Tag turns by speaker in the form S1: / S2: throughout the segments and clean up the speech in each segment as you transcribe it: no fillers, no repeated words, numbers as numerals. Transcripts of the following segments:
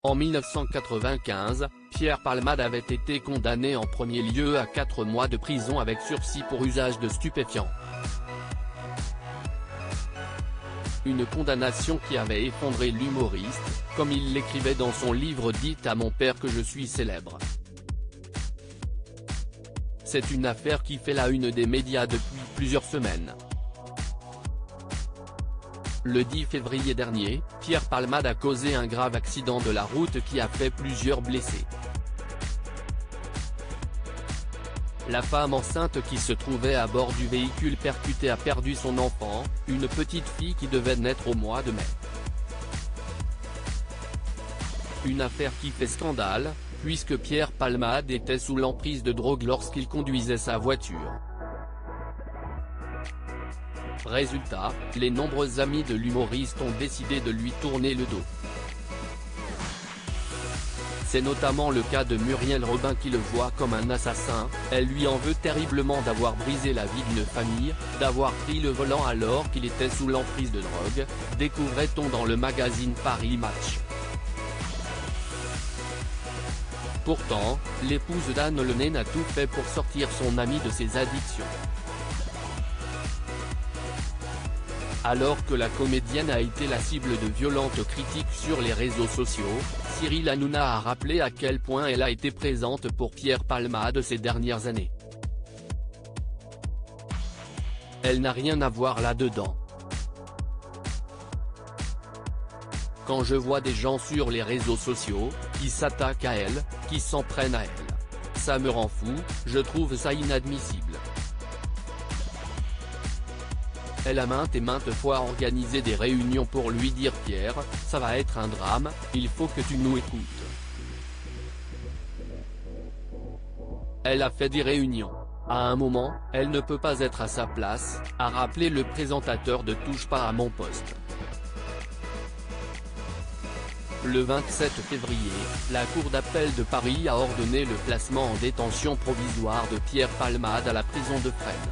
S1: En 1995, Pierre Palmade avait été condamné en premier lieu à 4 mois de prison avec sursis pour usage de stupéfiants. Une condamnation qui avait effondré l'humoriste, comme il l'écrivait dans son livre « Dites à mon père que je suis célèbre ». C'est une affaire qui fait la une des médias depuis plusieurs semaines. Le 10 février dernier, Pierre Palmade a causé un grave accident de la route qui a fait plusieurs blessés. La femme enceinte qui se trouvait à bord du véhicule percuté a perdu son enfant, une petite fille qui devait naître au mois de mai. Une affaire qui fait scandale, puisque Pierre Palmade était sous l'emprise de drogue lorsqu'il conduisait sa voiture. Résultat, les nombreux amis de l'humoriste ont décidé de lui tourner le dos. C'est notamment le cas de Muriel Robin qui le voit comme un assassin. Elle lui en veut terriblement d'avoir brisé la vie d'une famille, d'avoir pris le volant alors qu'il était sous l'emprise de drogue, découvrait-on dans le magazine Paris Match. Pourtant, l'épouse d'Anne Lenné a tout fait pour sortir son ami de ses addictions. Alors que la comédienne a été la cible de violentes critiques sur les réseaux sociaux, Cyril Hanouna a rappelé à quel point elle a été présente pour Pierre Palmade ces dernières années. Elle n'a rien à voir là-dedans. Quand je vois des gens sur les réseaux sociaux, qui s'attaquent à elle, qui s'en prennent à elle, ça me rend fou, je trouve ça inadmissible. Elle a maintes et maintes fois organisé des réunions pour lui dire « Pierre, ça va être un drame, il faut que tu nous écoutes ». Elle a fait des réunions. À un moment, elle ne peut pas être à sa place, a rappelé le présentateur de Touche pas à mon poste. Le 27 février, la Cour d'appel de Paris a ordonné le placement en détention provisoire de Pierre Palmade à la prison de Fresnes.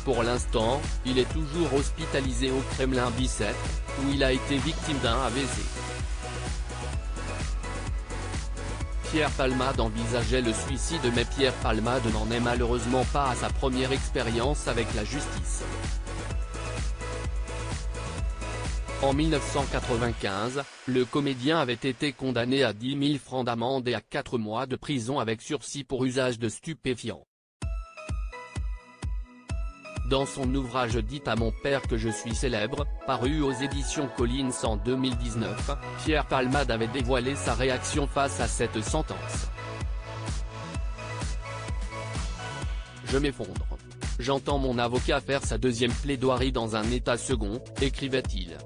S1: Pour l'instant, il est toujours hospitalisé au Kremlin Bicêtre, où il a été victime d'un AVC. Pierre Palmade envisageait le suicide mais Pierre Palmade n'en est malheureusement pas à sa première expérience avec la justice. En 1995, le comédien avait été condamné à 10 000 francs d'amende et à 4 mois de prison avec sursis pour usage de stupéfiants. Dans son ouvrage « Dites à mon père que je suis célèbre », paru aux éditions Collins en 2019, Pierre Palmade avait dévoilé sa réaction face à cette sentence. « Je m'effondre. J'entends mon avocat faire sa deuxième plaidoirie dans un état second », écrivait-il.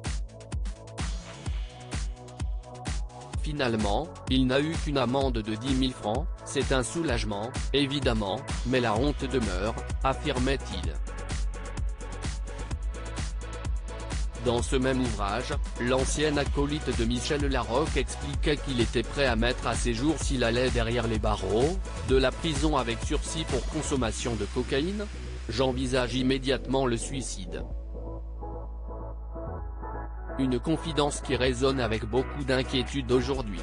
S1: Finalement, il n'a eu qu'une amende de 10 000 francs, c'est un soulagement, évidemment, mais la honte demeure, affirmait-il. Dans ce même ouvrage, l'ancien acolyte de Michel Larocque expliquait qu'il était prêt à mettre à ses jours s'il allait derrière les barreaux, de la prison avec sursis pour consommation de cocaïne. J'envisage immédiatement le suicide. Une confidence qui résonne avec beaucoup d'inquiétude aujourd'hui.